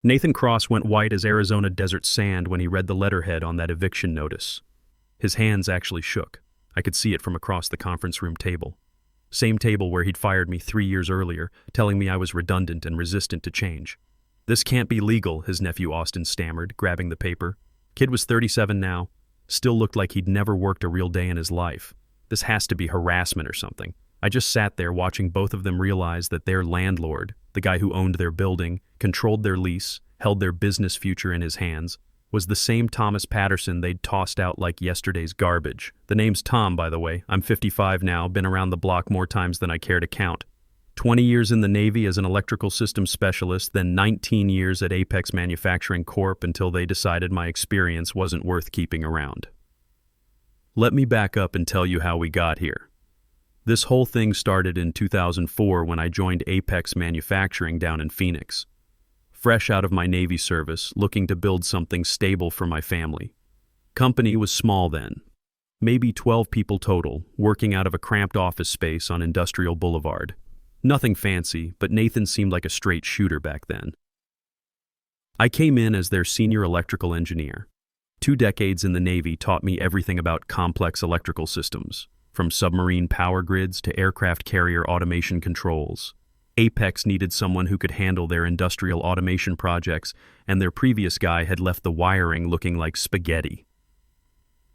Nathan Cross went white as Arizona desert sand when he read the letterhead on that eviction notice. His hands actually shook. I could see it from across the conference room table. Same table where he'd fired me 3 years earlier, telling me I was redundant and resistant to change. "This can't be legal," his nephew Austin stammered, grabbing the paper. Kid was 37 now, still looked like he'd never worked a real day in his life. This has to be harassment or something. I just sat there watching both of them realize that their landlord, the guy who owned their building, controlled their lease, held their business future in his hands, was the same Thomas Patterson they'd tossed out like yesterday's garbage. The name's Tom, by the way. I'm 55 now, been around the block more times than I care to count. 20 years in the Navy as an electrical systems specialist, then 19 years at Apex Manufacturing Corp. Until they decided my experience wasn't worth keeping around. Let me back up and tell you how we got here. This whole thing started in 2004 when I joined Apex Manufacturing down in Phoenix. Fresh out of my Navy service, looking to build something stable for my family. Company was small then. Maybe 12 people total, working out of a cramped office space on Industrial Boulevard. Nothing fancy, but Nathan seemed like a straight shooter back then. I came in as their senior electrical engineer. 2 decades in the Navy taught me everything about complex electrical systems, from submarine power grids to aircraft carrier automation controls. Apex needed someone who could handle their industrial automation projects, and their previous guy had left the wiring looking like spaghetti.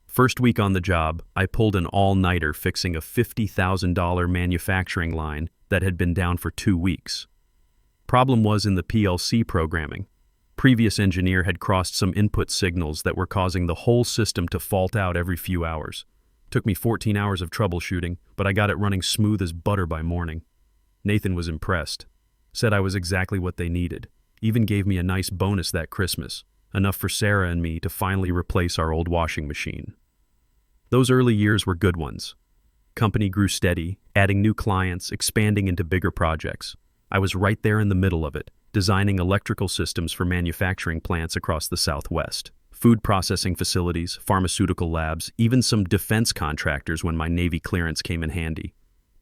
First week on the job, I pulled an all-nighter fixing a $50,000 manufacturing line that had been down for 2 weeks. Problem was in the PLC programming. Previous engineer had crossed some input signals that were causing the whole system to fault out every few hours. Took me 14 hours of troubleshooting, but I got it running smooth as butter by morning. Nathan was impressed. Said I was exactly what they needed. Even gave me a nice bonus that Christmas, enough for Sarah and me to finally replace our old washing machine. Those early years were good ones. Company grew steady, adding new clients, expanding into bigger projects. I was right there in the middle of it, designing electrical systems for manufacturing plants across the Southwest. Food processing facilities, pharmaceutical labs, even some defense contractors when my Navy clearance came in handy.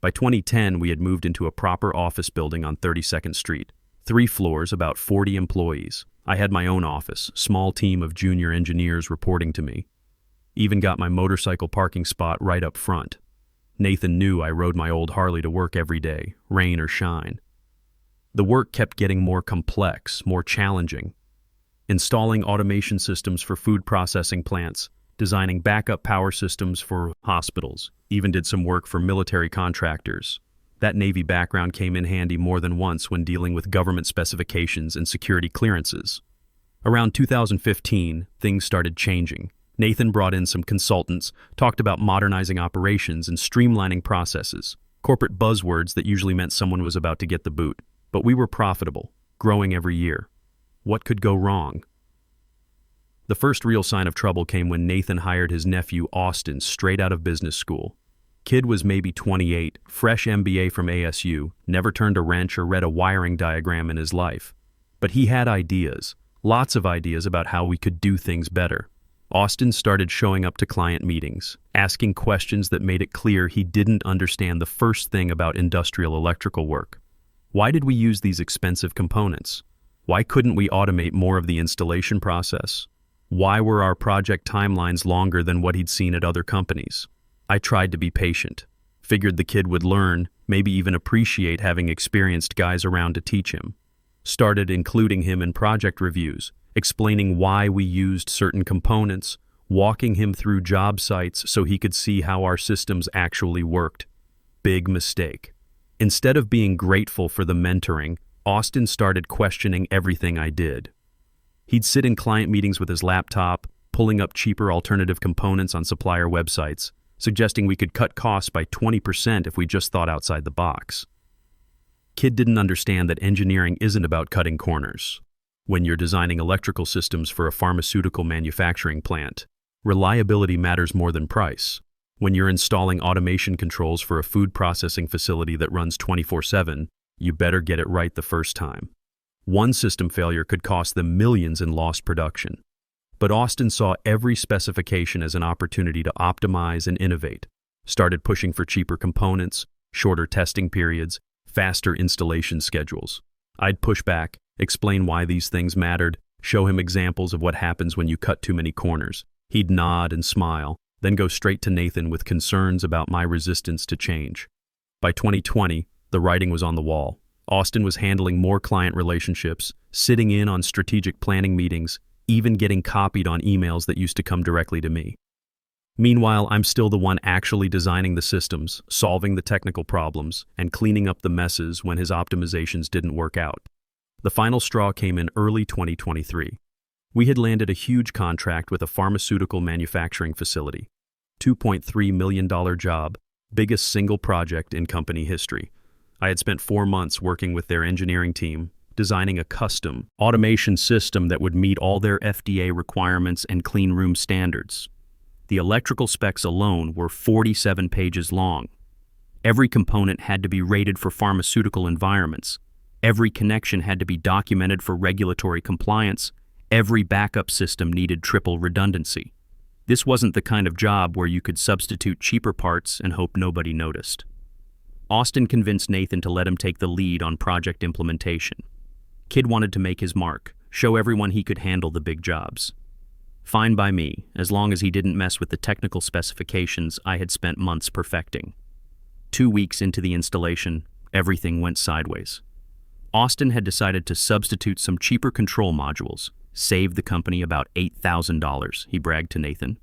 By 2010, we had moved into a proper office building on 32nd Street. 3 floors, about 40 employees. I had my own office, small team of junior engineers reporting to me. Even got my motorcycle parking spot right up front. Nathan knew I rode my old Harley to work every day, rain or shine. The work kept getting more complex, more challenging. Installing automation systems for food processing plants, designing backup power systems for hospitals, even did some work for military contractors. That Navy background came in handy more than once when dealing with government specifications and security clearances. Around 2015, things started changing. Nathan brought in some consultants, talked about modernizing operations and streamlining processes, corporate buzzwords that usually meant someone was about to get the boot. But we were profitable, growing every year. What could go wrong? The first real sign of trouble came when Nathan hired his nephew Austin straight out of business school. Kid was maybe 28, fresh MBA from ASU, never turned a wrench or read a wiring diagram in his life. But he had ideas, lots of ideas about how we could do things better. Austin started showing up to client meetings, asking questions that made it clear he didn't understand the first thing about industrial electrical work. Why did we use these expensive components? Why couldn't we automate more of the installation process? Why were our project timelines longer than what he'd seen at other companies? I tried to be patient. Figured the kid would learn, maybe even appreciate having experienced guys around to teach him. Started including him in project reviews, explaining why we used certain components, walking him through job sites so he could see how our systems actually worked. Big mistake. Instead of being grateful for the mentoring, Austin started questioning everything I did. He'd sit in client meetings with his laptop, pulling up cheaper alternative components on supplier websites, suggesting we could cut costs by 20% if we just thought outside the box. Kid didn't understand that engineering isn't about cutting corners. When you're designing electrical systems for a pharmaceutical manufacturing plant, reliability matters more than price. When you're installing automation controls for a food processing facility that runs 24/7, you better get it right the first time. One system failure could cost them millions in lost production. But Austin saw every specification as an opportunity to optimize and innovate, started pushing for cheaper components, shorter testing periods, faster installation schedules. I'd push back, explain why these things mattered, show him examples of what happens when you cut too many corners. He'd nod and smile, then go straight to Nathan with concerns about my resistance to change. By 2020, the writing was on the wall. Austin was handling more client relationships, sitting in on strategic planning meetings, even getting copied on emails that used to come directly to me. Meanwhile, I'm still the one actually designing the systems, solving the technical problems, and cleaning up the messes when his optimizations didn't work out. The final straw came in early 2023. We had landed a huge contract with a pharmaceutical manufacturing facility. $2.3 million job, biggest single project in company history. I had spent 4 months working with their engineering team, designing a custom automation system that would meet all their FDA requirements and clean room standards. The electrical specs alone were 47 pages long. Every component had to be rated for pharmaceutical environments. Every connection had to be documented for regulatory compliance. Every backup system needed triple redundancy. This wasn't the kind of job where you could substitute cheaper parts and hope nobody noticed. Austin convinced Nathan to let him take the lead on project implementation. Kid wanted to make his mark, show everyone he could handle the big jobs. Fine by me, as long as he didn't mess with the technical specifications I had spent months perfecting. 2 weeks into the installation, everything went sideways. Austin had decided to substitute some cheaper control modules, saved the company about $8,000, he bragged to Nathan.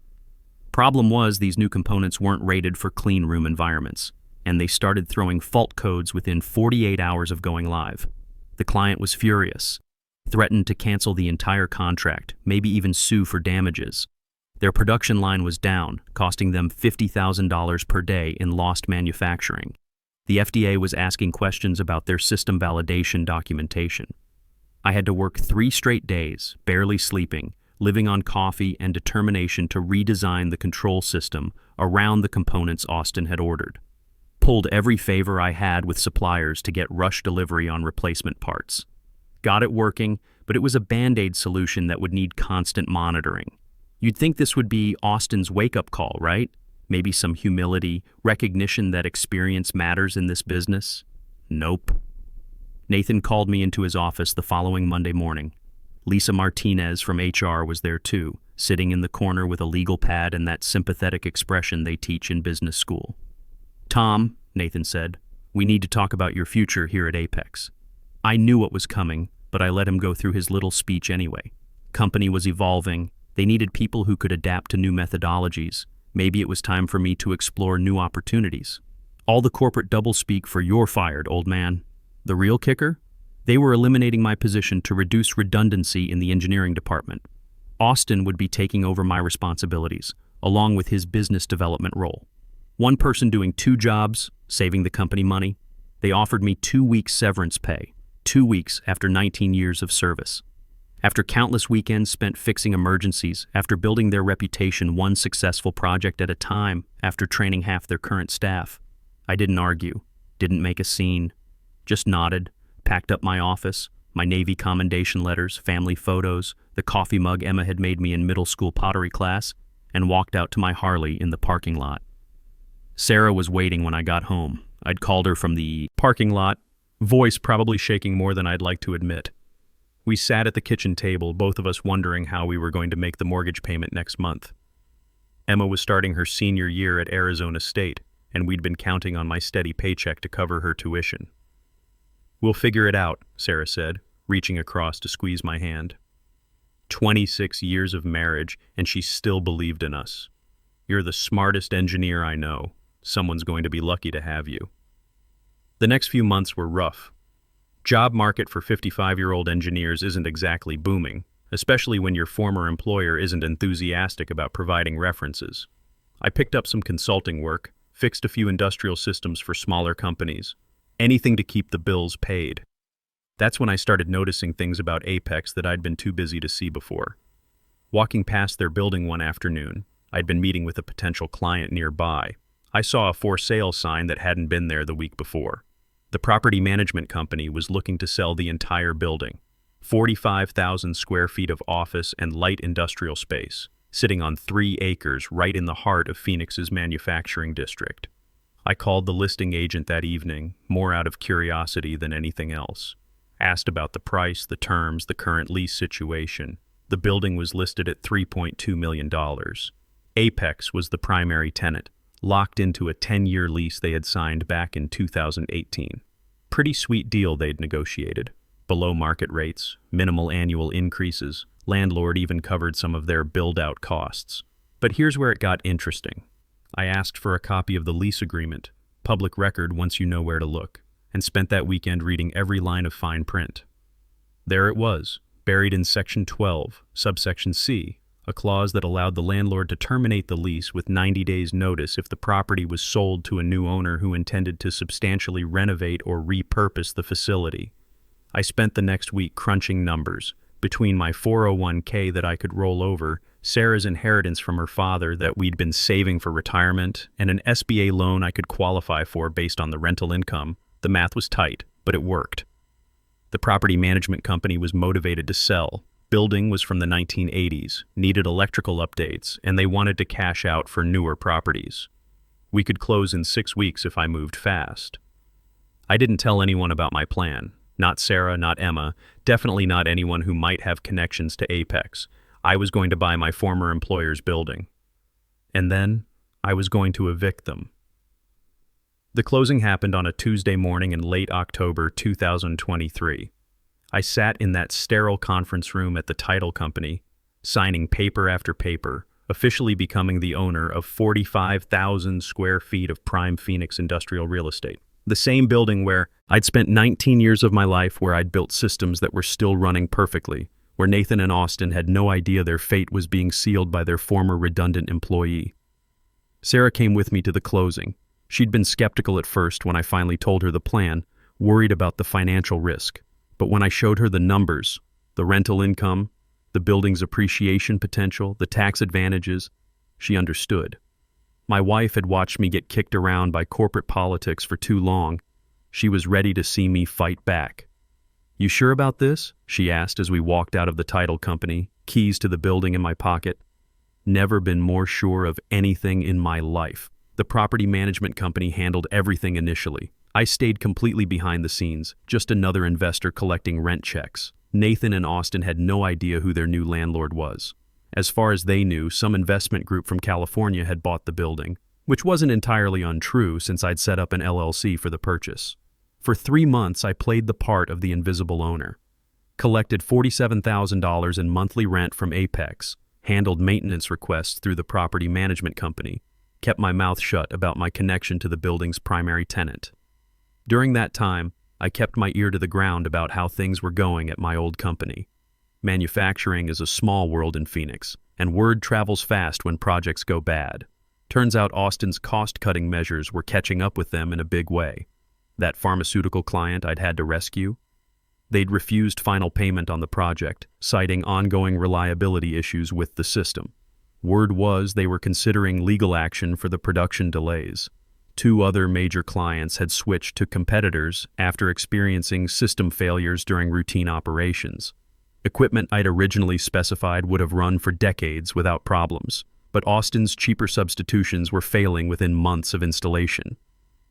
Problem was, these new components weren't rated for clean room environments, and they started throwing fault codes within 48 hours of going live. The client was furious, threatened to cancel the entire contract, maybe even sue for damages. Their production line was down, costing them $50,000 per day in lost manufacturing. The FDA was asking questions about their system validation documentation. I had to work 3 straight days, barely sleeping, living on coffee and determination to redesign the control system around the components Austin had ordered. Pulled every favor I had with suppliers to get rush delivery on replacement parts. Got it working, but it was a Band-Aid solution that would need constant monitoring. You'd think this would be Austin's wake-up call, right? Maybe some humility, recognition that experience matters in this business? Nope. Nathan called me into his office the following Monday morning. Lisa Martinez from HR was there too, sitting in the corner with a legal pad and that sympathetic expression they teach in business school. "Tom," Nathan said, "we need to talk about your future here at Apex." I knew what was coming, but I let him go through his little speech anyway. Company was evolving. They needed people who could adapt to new methodologies. Maybe it was time for me to explore new opportunities. All the corporate doublespeak for "you're fired, old man." The real kicker? They were eliminating my position to reduce redundancy in the engineering department. Austin would be taking over my responsibilities, along with his business development role. One person doing 2 jobs, saving the company money. They offered me 2 weeks severance pay, 2 weeks after 19 years of service. After countless weekends spent fixing emergencies, after building their reputation one successful project at a time, after training half their current staff. I didn't argue, didn't make a scene, just nodded, packed up my office, my Navy commendation letters, family photos, the coffee mug Emma had made me in middle school pottery class, and walked out to my Harley in the parking lot. Sarah was waiting when I got home. I'd called her from the parking lot, voice probably shaking more than I'd like to admit. We sat at the kitchen table, both of us wondering how we were going to make the mortgage payment next month. Emma was starting her senior year at Arizona State, and we'd been counting on my steady paycheck to cover her tuition. "We'll figure it out," Sarah said, reaching across to squeeze my hand. 26 years of marriage, and she still believed in us. "You're the smartest engineer I know. Someone's going to be lucky to have you." The next few months were rough. Job market for 55-year-old engineers isn't exactly booming, especially when your former employer isn't enthusiastic about providing references. I picked up some consulting work, fixed a few industrial systems for smaller companies, anything to keep the bills paid. That's when I started noticing things about Apex that I'd been too busy to see before. Walking past their building one afternoon, I'd been meeting with a potential client nearby. I saw a for sale sign that hadn't been there the week before. The property management company was looking to sell the entire building, 45,000 square feet of office and light industrial space, sitting on 3 acres right in the heart of Phoenix's manufacturing district. I called the listing agent that evening, more out of curiosity than anything else. Asked about the price, the terms, the current lease situation. The building was listed at $3.2 million. Apex was the primary tenant, locked into a 10-year lease they had signed back in 2018. Pretty sweet deal they'd negotiated. Below market rates, minimal annual increases. Landlord even covered some of their build-out costs. But here's where it got interesting. I asked for a copy of the lease agreement, public record once you know where to look, and spent that weekend reading every line of fine print. There it was, buried in Section 12, subsection C, a clause that allowed the landlord to terminate the lease with 90 days' notice if the property was sold to a new owner who intended to substantially renovate or repurpose the facility. I spent the next week crunching numbers, between my 401k that I could roll over, Sarah's inheritance from her father that we'd been saving for retirement, and an SBA loan I could qualify for based on the rental income. The math was tight, but it worked. The property management company was motivated to sell. Building was from the 1980s, needed electrical updates, and they wanted to cash out for newer properties. We could close in 6 weeks if I moved fast. I didn't tell anyone about my plan. Not Sarah, not Emma, definitely not anyone who might have connections to Apex. I was going to buy my former employer's building. And then, I was going to evict them. The closing happened on a Tuesday morning in late October 2023. I sat in that sterile conference room at the title company, signing paper after paper, officially becoming the owner of 45,000 square feet of prime Phoenix industrial real estate. The same building where I'd spent 19 years of my life, where I'd built systems that were still running perfectly, where Nathan and Austin had no idea their fate was being sealed by their former redundant employee. Sarah came with me to the closing. She'd been skeptical at first when I finally told her the plan, worried about the financial risk. But when I showed her the numbers, the rental income, the building's appreciation potential, the tax advantages, she understood. My wife had watched me get kicked around by corporate politics for too long. She was ready to see me fight back. "You sure about this?" she asked as we walked out of the title company, keys to the building in my pocket. Never been more sure of anything in my life. The property management company handled everything initially. I stayed completely behind the scenes, just another investor collecting rent checks. Nathan and Austin had no idea who their new landlord was. As far as they knew, some investment group from California had bought the building, which wasn't entirely untrue since I'd set up an LLC for the purchase. For 3 months, I played the part of the invisible owner. Collected $47,000 in monthly rent from Apex, handled maintenance requests through the property management company, kept my mouth shut about my connection to the building's primary tenant. During that time, I kept my ear to the ground about how things were going at my old company. Manufacturing is a small world in Phoenix, and word travels fast when projects go bad. Turns out Austin's cost-cutting measures were catching up with them in a big way. That pharmaceutical client I'd had to rescue? They'd refused final payment on the project, citing ongoing reliability issues with the system. Word was they were considering legal action for the production delays. 2 other major clients had switched to competitors after experiencing system failures during routine operations. Equipment I'd originally specified would have run for decades without problems, but Austin's cheaper substitutions were failing within months of installation.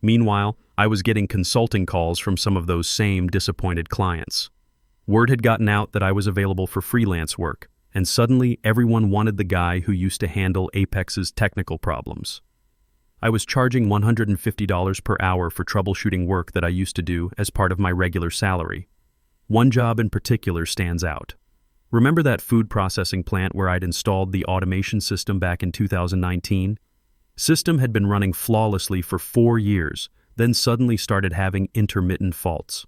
Meanwhile, I was getting consulting calls from some of those same disappointed clients. Word had gotten out that I was available for freelance work, and suddenly everyone wanted the guy who used to handle Apex's technical problems. I was charging $150 per hour for troubleshooting work that I used to do as part of my regular salary. One job in particular stands out. Remember that food processing plant where I'd installed the automation system back in 2019? System had been running flawlessly for 4 years, then suddenly started having intermittent faults.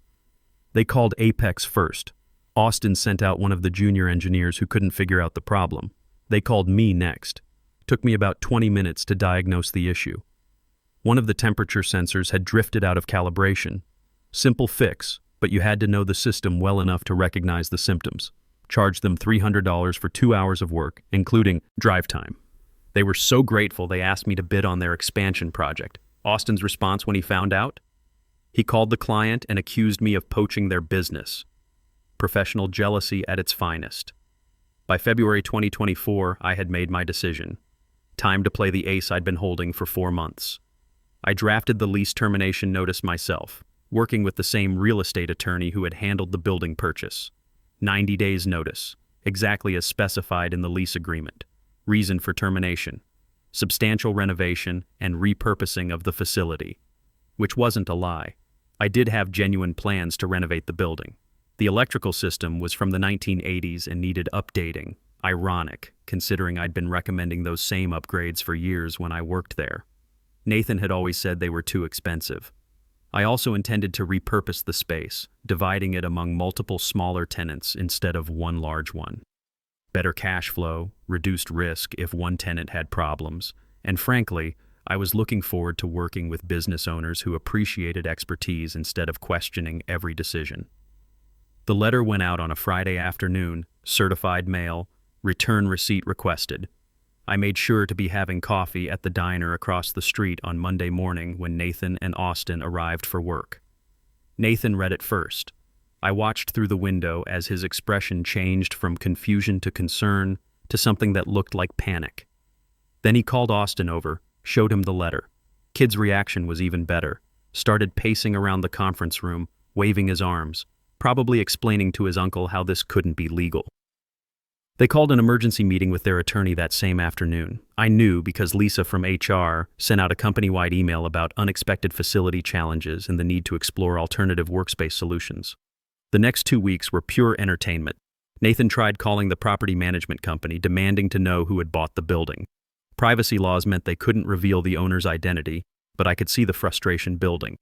They called Apex first. Austin sent out one of the junior engineers who couldn't figure out the problem. They called me next. Took me about 20 minutes to diagnose the issue. One of the temperature sensors had drifted out of calibration. Simple fix, but you had to know the system well enough to recognize the symptoms. Charged them $300 for 2 hours of work, including drive time. They were so grateful they asked me to bid on their expansion project. Austin's response when he found out? He called the client and accused me of poaching their business. Professional jealousy at its finest. By February 2024, I had made my decision. Time to play the ace I'd been holding for 4 months. I drafted the lease termination notice myself, working with the same real estate attorney who had handled the building purchase. 90 days notice, exactly as specified in the lease agreement. Reason for termination: substantial renovation and repurposing of the facility. Which wasn't a lie. I did have genuine plans to renovate the building. The electrical system was from the 1980s and needed updating. Ironic, considering I'd been recommending those same upgrades for years when I worked there. Nathan had always said they were too expensive. I also intended to repurpose the space, dividing it among multiple smaller tenants instead of one large one. Better cash flow, reduced risk if one tenant had problems, and frankly, I was looking forward to working with business owners who appreciated expertise instead of questioning every decision. The letter went out on a Friday afternoon, certified mail, return receipt requested. I made sure to be having coffee at the diner across the street on Monday morning when Nathan and Austin arrived for work. Nathan read it first. I watched through the window as his expression changed from confusion to concern to something that looked like panic. Then he called Austin over, showed him the letter. Kid's reaction was even better. Started pacing around the conference room, waving his arms, probably explaining to his uncle how this couldn't be legal. They called an emergency meeting with their attorney that same afternoon. I knew because Lisa from HR sent out a company-wide email about unexpected facility challenges and the need to explore alternative workspace solutions. The next 2 weeks were pure entertainment. Nathan tried calling the property management company, demanding to know who had bought the building. Privacy laws meant they couldn't reveal the owner's identity, but I could see the frustration building.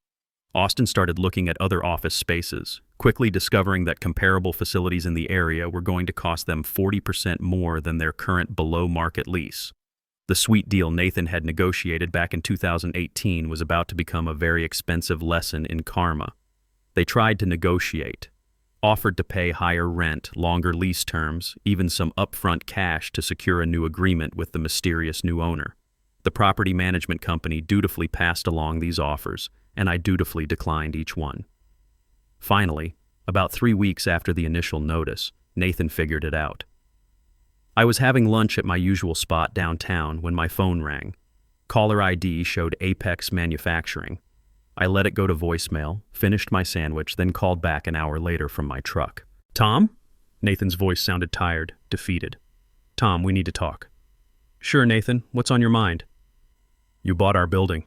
Austin started looking at other office spaces, quickly discovering that comparable facilities in the area were going to cost them 40% more than their current below-market lease. The sweet deal Nathan had negotiated back in 2018 was about to become a very expensive lesson in karma. They tried to negotiate, offered to pay higher rent, longer lease terms, even some upfront cash to secure a new agreement with the mysterious new owner. The property management company dutifully passed along these offers, and I dutifully declined each one. Finally, about 3 weeks after the initial notice, Nathan figured it out. I was having lunch at my usual spot downtown when my phone rang. Caller ID showed Apex Manufacturing. I let it go to voicemail, finished my sandwich, then called back an hour later from my truck. "Tom?" Nathan's voice sounded tired, defeated. "Tom, we need to talk." "Sure, Nathan. What's on your mind?" "You bought our building."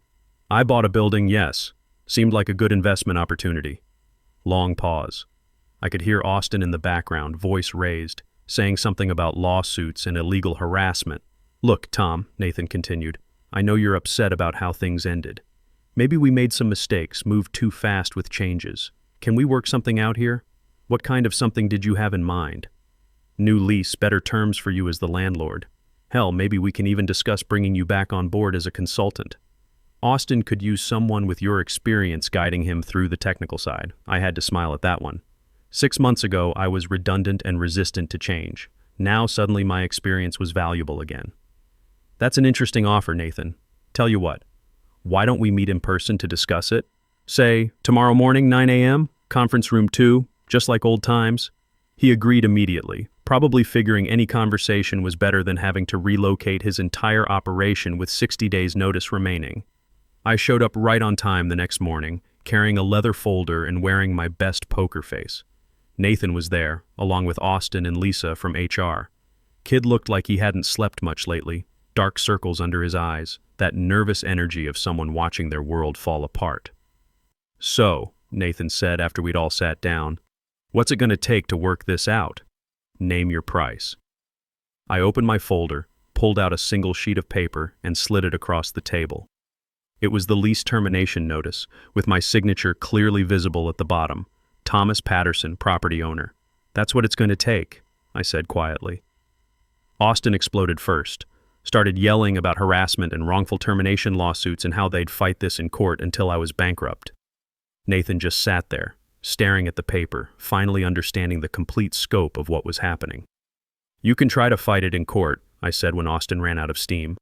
"I bought a building, yes. Seemed like a good investment opportunity." Long pause. I could hear Austin in the background, voice raised, saying something about lawsuits and illegal harassment. "Look, Tom," Nathan continued, "I know you're upset about how things ended. Maybe we made some mistakes, moved too fast with changes. Can we work something out here? What kind of something did you have in mind? New lease, better terms for you as the landlord. Hell, maybe we can even discuss bringing you back on board as a consultant." Austin could use someone with your experience guiding him through the technical side. I had to smile at that one. 6 months ago, I was redundant and resistant to change. Now suddenly my experience was valuable again. "That's an interesting offer, Nathan. Tell you what, why don't we meet in person to discuss it? Say, tomorrow morning, 9 a.m., conference room 2, just like old times?" He agreed immediately, probably figuring any conversation was better than having to relocate his entire operation with 60 days' notice remaining. I showed up right on time the next morning, carrying a leather folder and wearing my best poker face. Nathan was there, along with Austin and Lisa from HR. Kid looked like he hadn't slept much lately, dark circles under his eyes, that nervous energy of someone watching their world fall apart. "So," Nathan said after we'd all sat down, "what's it going to take to work this out? Name your price." I opened my folder, pulled out a single sheet of paper, and slid it across the table. It was the lease termination notice, with my signature clearly visible at the bottom. Thomas Patterson, property owner. "That's what it's going to take," I said quietly. Austin exploded first, started yelling about harassment and wrongful termination lawsuits and how they'd fight this in court until I was bankrupt. Nathan just sat there, staring at the paper, finally understanding the complete scope of what was happening. "You can try to fight it in court," I said when Austin ran out of steam.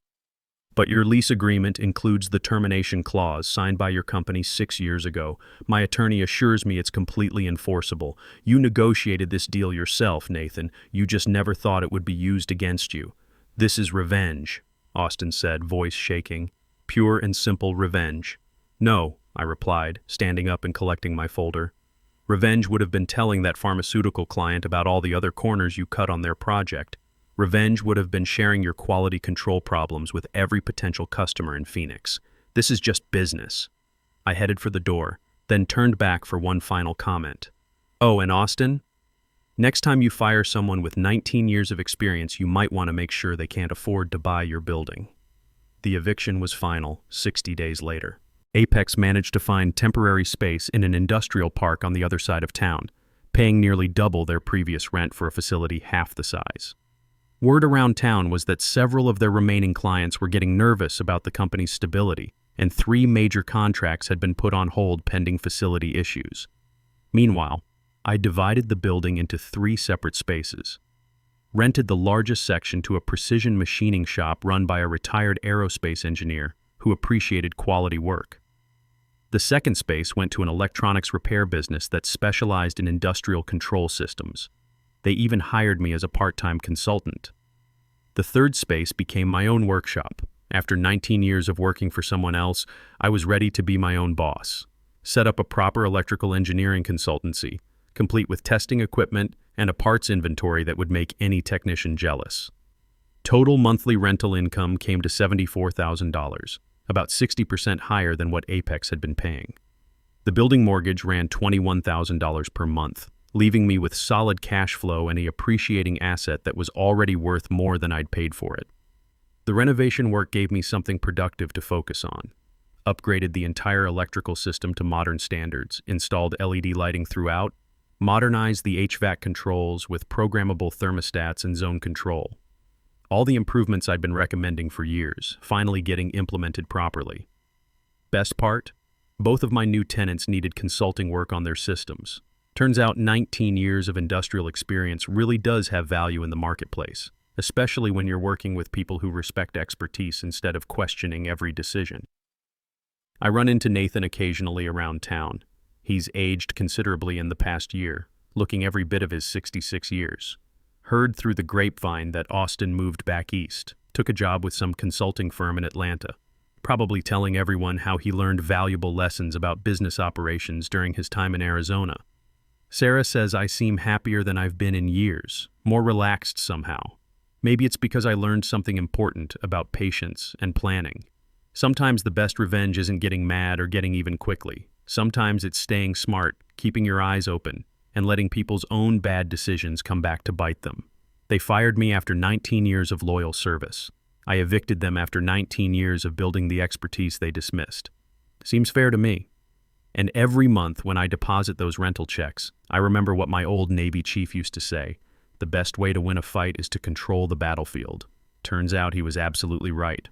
"But your lease agreement includes the termination clause signed by your company 6 years ago. My attorney assures me it's completely enforceable. You negotiated this deal yourself, Nathan. You just never thought it would be used against you. This is revenge," Austin said, voice shaking. "Pure and simple revenge." "No," I replied, standing up and collecting my folder. Revenge would have been telling that pharmaceutical client about all the other corners you cut on their project. Revenge would have been sharing your quality control problems with every potential customer in Phoenix. This is just business. I headed for the door, then turned back for one final comment. Oh, and Austin? Next time you fire someone with 19 years of experience, you might want to make sure they can't afford to buy your building. The eviction was final 60 days later. Apex managed to find temporary space in an industrial park on the other side of town, paying nearly double their previous rent for a facility half the size. Word around town was that several of their remaining clients were getting nervous about the company's stability, and 3 major contracts had been put on hold pending facility issues. Meanwhile, I divided the building into 3 separate spaces, rented the largest section to a precision machining shop run by a retired aerospace engineer who appreciated quality work. The second space went to an electronics repair business that specialized in industrial control systems. They even hired me as a part-time consultant. The third space became my own workshop. After 19 years of working for someone else, I was ready to be my own boss. Set up a proper electrical engineering consultancy, complete with testing equipment and a parts inventory that would make any technician jealous. Total monthly rental income came to $74,000, about 60% higher than what Apex had been paying. The building mortgage ran $21,000 per month, leaving me with solid cash flow and an appreciating asset that was already worth more than I'd paid for it. The renovation work gave me something productive to focus on. Upgraded the entire electrical system to modern standards, installed LED lighting throughout, modernized the HVAC controls with programmable thermostats and zone control. All the improvements I'd been recommending for years, finally getting implemented properly. Best part? Both of my new tenants needed consulting work on their systems. Turns out 19 years of industrial experience really does have value in the marketplace, especially when you're working with people who respect expertise instead of questioning every decision. I run into Nathan occasionally around town. He's aged considerably in the past year, looking every bit of his 66 years. Heard through the grapevine that Austin moved back east, took a job with some consulting firm in Atlanta, probably telling everyone how he learned valuable lessons about business operations during his time in Arizona. Sarah says I seem happier than I've been in years, more relaxed somehow. Maybe it's because I learned something important about patience and planning. Sometimes the best revenge isn't getting mad or getting even quickly. Sometimes it's staying smart, keeping your eyes open, and letting people's own bad decisions come back to bite them. They fired me after 19 years of loyal service. I evicted them after 19 years of building the expertise they dismissed. Seems fair to me. And every month when I deposit those rental checks, I remember what my old Navy chief used to say: the best way to win a fight is to control the battlefield. Turns out he was absolutely right.